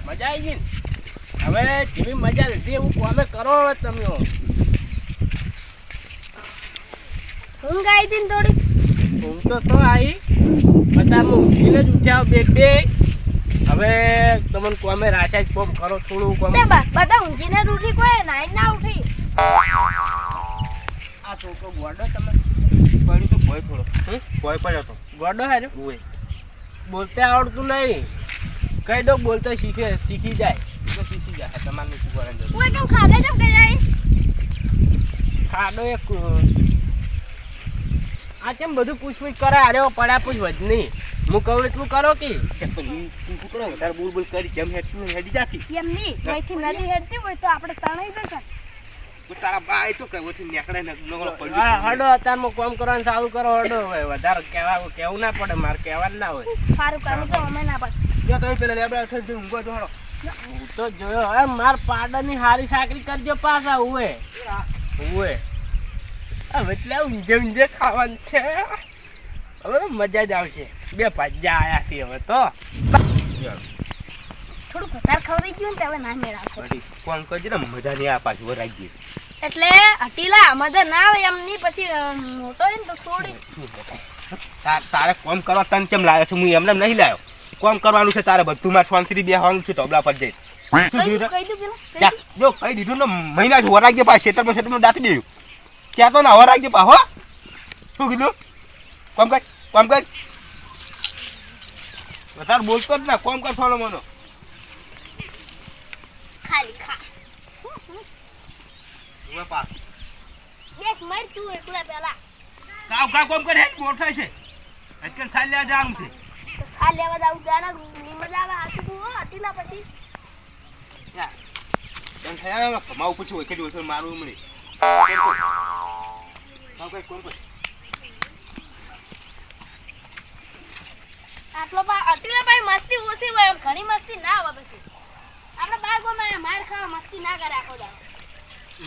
મજા આવી ગઈ ને? હવે જેવી મજા લીધી એવું કોમે કરો હવે તમે. ઊંઘ આવી હતી ને થોડી. ઊંઘ તો આવી બધા ઊંઘીને જ ઉઠ્યા બે. હવે તમને કોમે રાશા જ કોમ કરો થોડું કોમ. બધા ઊંઘીને જ ઉઠી, કોઈ નાઈ ના ઉઠી. આ છોકરો ગોડો તમે પડી તો કોઈ થોડો કોઈ પડ્યો તો ગોડો હાર્યો હોય. બોલતે આવડતું નહીં. કઈ દો બોલતા શીખી જાય તો શીખી જાય. તમારે શું કરવાનું જરૂર? કોઈ કેમ ખાધા કેમ કરી આવી? ખાડો એક આ કેમ બધું પૂછપૂછ કરે? અરે પડ્યા પૂછ વધ નહીં. હું કહું એટલું કરો કે તું શું કરો તારે બોલ કરી જેમ હેડી જાતી એમ નહીં, કોઈથી નદી હેડતી હોય તો આપણે તણાઈ દે. તારા બા તો કઈ ઓથી નીકળે ને નગળો પડી. હા હડો અત્યારમાં કોમ કરવાનું ચાલુ કરો. હડો હવે વધારે કેવું ના પડે. મારે કહેવાનું ના હોય. સારું કરું તો અમે ના પડે. જો તમે પેલા લેબડા ઉઠી ઊંઘો તો હડો હું તો જોયો હવે માર પાડાની હારી સાકરી કરજો પાછા. ઉવે હવે એટલે ઊંઝે ખાવાનું છે. હવે તો મજા જ આવશે. બે ભજા આયા છે હવે તો. થોડું વધારે ખવડાવી ગયું ને તો હવે ના મેળાવશે. કોણ કરજે ને મજા નહીં આ પાછું રાખજે. એટલે અટીલા મજા ના આવે એમ નહીં, પછી મોટો હોય ને તો થોડી. તારે કોમ કરવા તને કેમ લાવ્યો છે? હું એમને નહીં લાવ્યો. કોમ કરવાનું છે તારે બધું. મારે શાંતિથી બેસવાનું છે ઢોબલા પર જઈ. કહી દઉં પેલા. જો કઈ દીધું ને મહિના જ વરાગજે પા ખેતરમાં દાટી દેવું. ક્યાં તો ને વરાગજે પા. હો શું કીધું? કોમ કર વધારે બોલતો જ ના. કોમ કર થોડો મનો ખાલી ખા. પા દેખ મર તું એકલા પેલા. કાવ કોમ કરે મોટો છે. અત્યારે સાલ લેવા જવાનું છે. તો ખા લેવા જાવ જાના ની મજા આવે. હાથી તું અટીલા પછી તને થયા કમાવું પછી હોય કેટલી વસ્તુ મારું મળે. કોમ કર આટલો અટીલા ભાઈ મસ્તી ઓછી હોય, ઘણી મસ્તી ના આવે. પછી આપણે બાર ગોમાં માર ખાવા મસ્તી ના કરે આખો દાડો.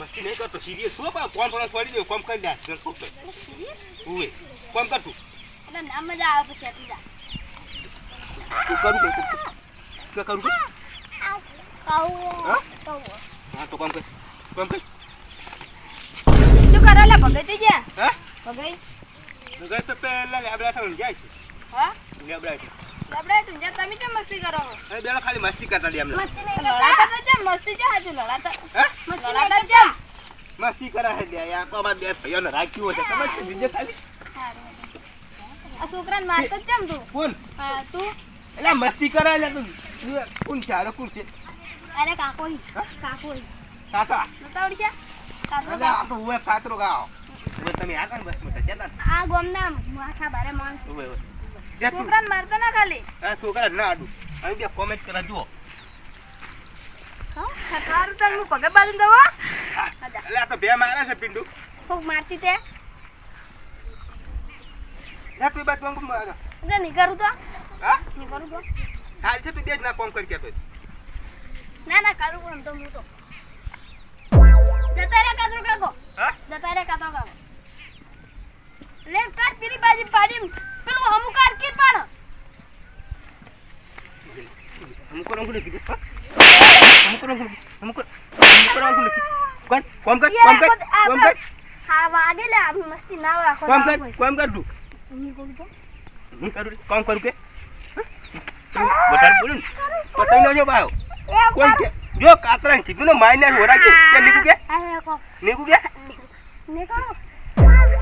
મસ્તી નહીં કરતો સિરિયસ શું પા કોમ પડી દે. કોમ કરી દે ખૂબ સિરિયસ ઉવે કોમ કર તું. એટલે ના મજા આવે પછી અટીલા. તું કરું હા તો કોમ કર શું કરો લે ભગત જે? હા ભગઈ ગઈ તો પેલા લેબડા થઈને જાય છે. હા લેબડા લબડા તું જા. તમે કેમ મસ્તી કરો છો? અરે બેલા ખાલી મસ્તી કરતા લે એમને. મસ્તી નહીં લડાતા તો જેમ મસ્તી છે. હાજુ લડાતા હે લડાતા જેમ મસ્તી કરે છે લે. યાર તો અમાર બે ભાઈઓને રાખ્યું છે ખબર છે બીજે ખાલી. આ છોકરાને મારતો જ જેમ તું. કોણ હા તું. એટલે મસ્તી કરે એટલે તું કોણ છે? અરે કોણ છે? અરે કાકો કાકા નતા ઓળખ્યા? કાકો અરે આ તો ઉવે કાતરો ગાઓ. ઉવે તમે આ કાન બસ મત જતા. આ ગોમના માથા બારે માણસ ઉવે છોકરાને મારતો ના ખાલી. આ છોકરા ના આડું અહીં બે કોમેન્ટ કરા જુઓ. હા સારું ચાલ હું પગે બાજુ દઉં. એટલે આ તો બે મારે છે પિંડુ. હું મારતી તે તું બાદ કોમ મારા એટલે નહીં કરું તો હા નહીં કરું તો હાલ છે તું બે જ ના કોમ કરી કેતો. ના કરું એમ તો હું તો જતા રે કાતરો કાકો. હા જતા રે કાતરો કાકો. લે કાટ પેલી બાજુ પાડી પેલું હમું કાટ કે પાડ. હું કોણ કીધું? કોમ કર હા વાગે લે આ મસ્તી ના હોય આખો કોમ કર તું. નહીં કરું તો નહીં કરું કોમ કરું કે બટાર બોલું ને પતાઈ લેજો બાયો. કોણ કે જો કાતરા કીધું ને માઈને હોરા કે નીકુ કે ને કરો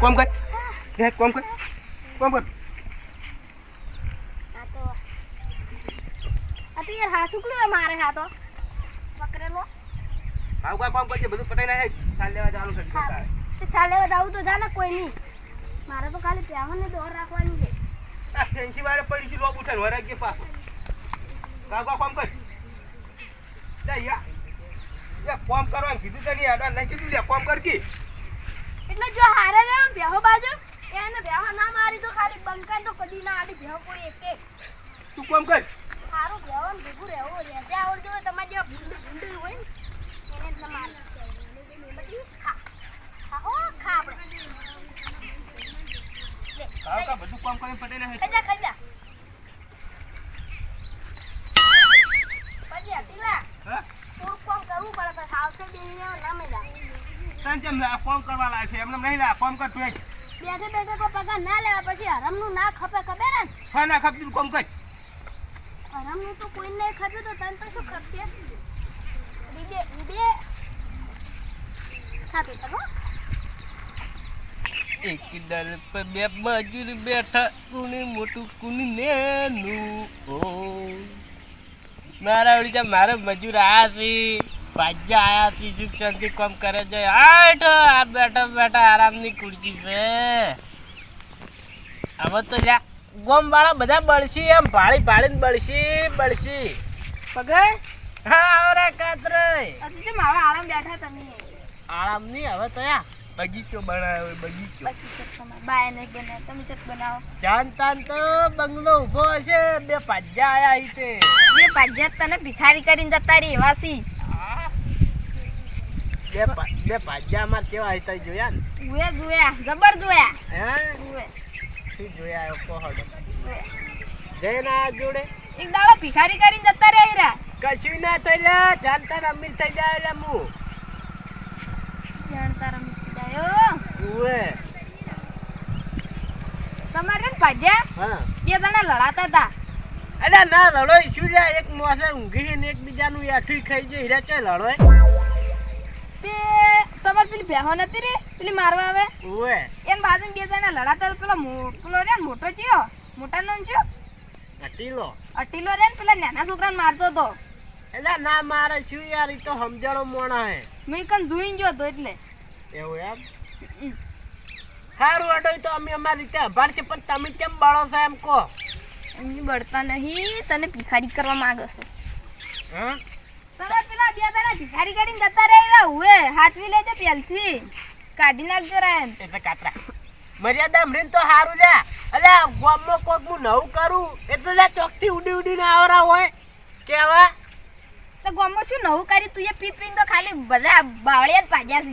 કોમ કર કોમ કર આ તો યાર હા શુક્લું મારે હા તો પકડેલો. આવ કોમ કરજે બધું પટાઈ ના ચાલ લેવા જવાનું છે. તે ચાલે આવું તો જા ને કોઈ નહીં. મારે તો ખાલી પ્યાવને દોર રાખવાની છે. આ ફેન્સી વાળે પડી છે લોક ઉઠાને હોરા કે પાછો કાકા કોમ કર જા યા કોમ કરવાનું કીધું તો નહીં આડા નહીં કીધું લે કોમ કર કી. એટલે જો હારે રે બેહો બાજુ એને બેહો ના મારી તો ખાલી બંકાન તો કદી ના આડી બેહો કોઈ એક તું કોમ કર. સારું બેહો ને ભેગું રહેવો રે જે આવડજો હોય તમારે જે ભૂંડું હોય ને એને જ ના મારે બધી ખા ખા આપણે કાકા બધું કોમ કરીને પટાઈ ના ખાઈ જા પછી પાછળ બેસીને ના મજા તને કેમ લા કોમ કરવા લાગે છે એમને નહીં લા કોમ કર તું બેઠે બેઠે કોઈ પગાર ના લેવા પછી હરામનું ના ખપે ખબર હે હા ના ખપતી કોમ કર હરામનું તો કોઈ નહીં ખપ્યું તો તને તો શું ખપશે બે ખાતું તો એક દર પર બે મજૂર બેઠા કુની મોટું કુની નેનું ઓ મારા ઓળી મારો મજૂર આયા છે ભાજ્યા આયા છે શું ચંદી કામ કરે છે આઠ આ બેઠા બેઠા આરામની ખુરશી છે હવે તો જા ગોમ વાળા બધા બળશી એમ ભાળી ભાળીને બળશી પગાર હા આવરે કાતરે અતિ તો માવા આરામ બેઠા તમે આરામ નહીં હવે તો યા બગીચો બનાવ્યો બગીચો બાકી ચક તમારે બાય નહીં બનાવે તમે ચક બનાવો જાનતાન તો બંગલો ઉભો હશે બે ભાજ્યા આયા ઈતે બે પાજ્યાત તને ભિખારી કરીને જતા રહી વાસી બે ભાજ્યા અમાર કેવા હતા જોયા ને જોયા જબર જોયા હે શું જોયા આવ્યો પહોડો જઈને આ જોડે એક દાડો ભિખારી કરીને જતા રહી રા કશું ના થઈ લ્યા જાનતાન અમીર થઈ જાય લે મુ જાણતા રમી જાયો ઉવે તમારે ને પાજ્યા હા બે જણા લડાતા હતા અરે ના લડો શું લ્યા એક મોસે ઊંઘી ને એકબીજાનું યાઠું ખાઈ જાય હીરા ચે લડો બે તમારે પેલી બેહો નથી રે પેલી મારવા આવે ઉવે એમ બાજુ બે જણા લડાતા પેલો પેલો રે મોટો ચિયો મોટા નો ચિયો અટીલો અટીલો રે ને પેલા નાના છોકરાને મારતો હતો એટલે ના મારે શું યાર ઈ તો સમજણો મોણા હે મેં કન જોઈને ગયો હતો એટલે એવું એમ સારું અડો તો અમે અમારી રીતે અભારશે પણ તમે કેમ બળો છો એમ કહો એમની બળતા નહીં તને ભિખારી કરવા માંગે છે હા તમારે પેલા બે જણા ભિખારી કરીને જતા રહ્યા હુએ હાથવી લેજે પેલથી કાઢી નાખજો રાયન એટલે કાતરા મર્યાદા મરીન તો સારું લે અલે ગામમાં કોક હું નવું કરું એટલે લે ચોકથી ઉડીને આવરા હોય કેવા તો ગામમાં શું નવું કરી તું એ પી પીને તો ખાલી બધા બાવળિયા જ પાડ્યા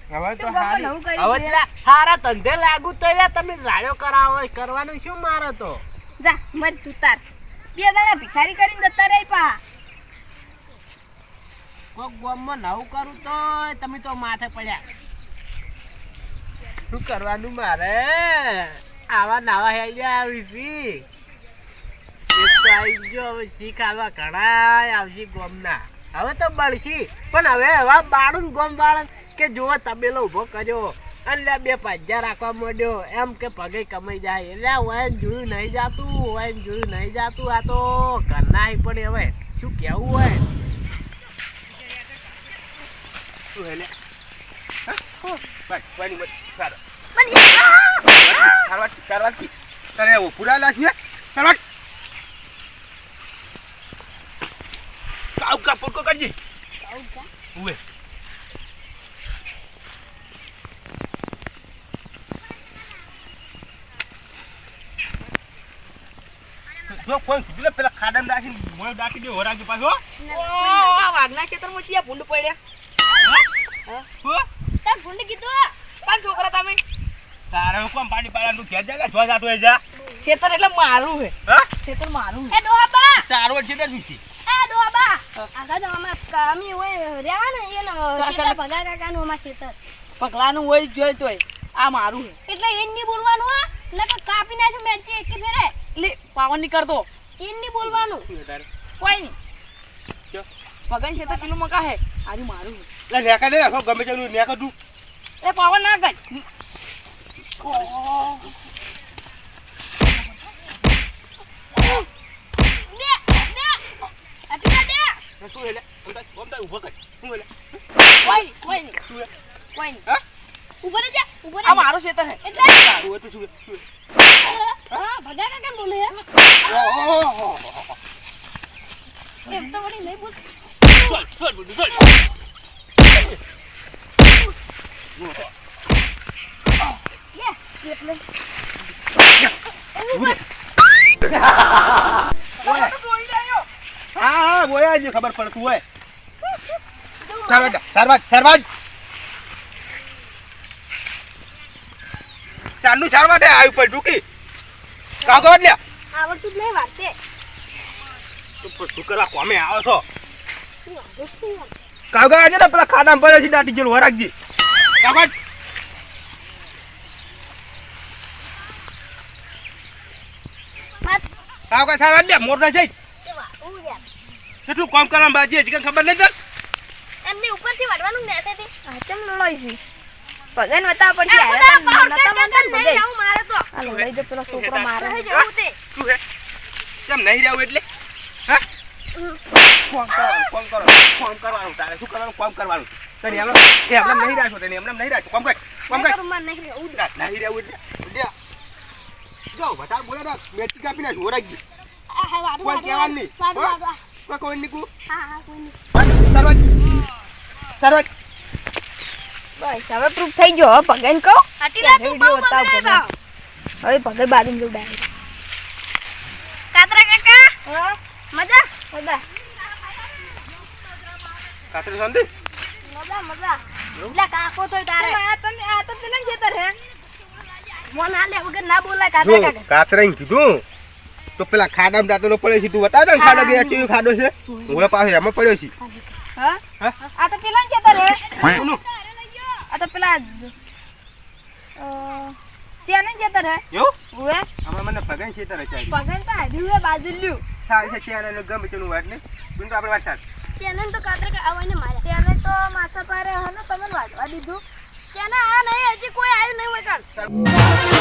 છે હવે તો ગામમાં નવું કર્યું હવે છે. પેલા સારા ધંધે લાગુ તો લે તમે રાડ્યો કરાવો કરવાનું શું મારે તો જા મર તું તાર બે જણા ભિખારી કરીને જતા રહી પા કોક ગામમાં નવું કરું તો તમે તો માથે પડ્યા શું કરવાનું મારે આવા નવા હેલ્યા આવી છી એક તો આવી ગયો હવે શીખ આલવા ઘણા આવશે ગોમના હવે તો બળશી પણ હવે એવા બાળું ગોમ બાળન કે જો તબેલો ઉભો કર્યો અને લે બે ભાજ્યા રાખવા માંડ્યો એમ કે પગે કમાઈ જાય એટલે વાયન જોયું નહીં જાતું આ તો ઘરના અહીં પણ હવે શું કેવું હોય શું હે લે તને પૂરા લાગ્યું ચાલવા કાઉ કા પોટકો કરજે ઉવે જો કોઈ કીધું પેલા ખાડામાં રાખીને મોય ડાકી દે હોરાજી પાછો વાઘના ક્ષેત્રમાં છીએ ભૂંડ પડ્યા તાર ભૂંડ કીધું પાંચ છોકરા તમે તારે કોમ પાડી પાડાનું ઘેર જા જો જાતો એ જા ખેતર એટલે મારું હે હા ખેતર મારું એ ડોહા તારો છે ને જુસી એ ડોહા આગા જવામાં કામી હોય રેવા ને એનો ખેતર ભગા કાકાનું અમાર ખેતર પગલાનું હોય જોઈ તોય આ મારું હે એટલે એન ની બોલવાનું હો એટલે કે કાપી નાખ્યું મેં એક ફેરે એટલે પાવન ની કરતો એન ની બોલવાનું કોઈ નહીં ક્યો? પગન છે તો પેલું મકા હે આજે મારું હે લે નેકા દે રાખો ગમે તેનું નેકા તું એ પાવન ના કર દે દે અટલા દે તું લે કોમ તા ઉભો કર તું લે કોઈ નહીં કોઈ નહીં હા ઉપર જા ઉપર આ મારું ક્ષેત્ર હે એટલે તારું તો શું હા ભગા કાકા બોલે હે ઓહો એમ તો વળી નહીં બોલ ચાલ બધું ચાલ લે એટલે હા બોયા જ ખબર પડતું હોય સરવાજ ચાલનું સારવા દે આવી પર ઢૂકી કાગો લે આવડતું જ નહીં વાતે તું કરવા કોમે આવો છો કાગળ આજે ને પેલા ખાડામાં પડ્યો છે દાટી જેલું રાખજી કાગળ કાગળ સારા દે મોટા છે એ વાતું યાર કેટલું કામ કરવાનું બાજી હજી કઈ ખબર નહીં એમની ઉપરથી વળવાનું નેતે થી ચમ લડાઈ છે ભગન વતા પડતી એ આયા બધા તા, પાવર નતા કે મંગન નહીં ભગન. જાઉં મારે તો આ લડાઈ તો પેલો છોકરો મારે રહી જવું તે શું હે કેમ નહીં રહેવું એટલે હા કોમ કરવાનું તારે શું કરવાનું કોમ કરવાનું તને એમને નહીં રાખો તને એમને નહીં રાખો કોમ કર કોમ કર રૂમમાં નહીં રહેવું નહીં રહેવું એટલે જો વધારે બોલે તો બેટી કાપી નાખ રાખજી આ હા વાડું કોઈ કહેવાનું નહીં વાડું હો? વાડું કોઈ નીકું હા હા કોઈ નહીં સરવટ બસ હવે પ્રૂફ થઈ ગયો હવે ભગન કહો હટી લે તું બહુ વિડીયો બતાવ બગડે ભગન. હવે ભગન બાજુ જો ડાયરેક્ટ કાતરા કાકા હા મજા બધા કાતરી સંધી મજા મજા એટલે કાકો થોય તારે આ તો પેલા ખેતર હે મોન હાલે વગર ના બોલાય કાતરા જો કાકા કાતરાઈને કીધું તો પેલા ખાડામાં દાંતેલો પડ્યો છે તું બતાવ ને ખાડો ગયા છે ખાડો છે હું પાસે એમાં પડ્યો છે હા હા? આ તો પેલા ખેતર હે કોનું? આ તો પેલા ત્યાં ખેતર હે એવું ઉવે આમાં મને ભગન ખેતર હશે આ. ભગન તો આધ્યું હે બાજુ લ્યું થાય છે ત્યાં એનો ગમે તેનું વાત નહીં પણ આપણે વાત થાય તેને તો કાતરા કાકા આવઈને માર્યા તેને તો માથા પારે હે ને તમને વાજવા દીધું તેને આ નહીં હજી કોઈ આવ્યું નહીં હોય કાલ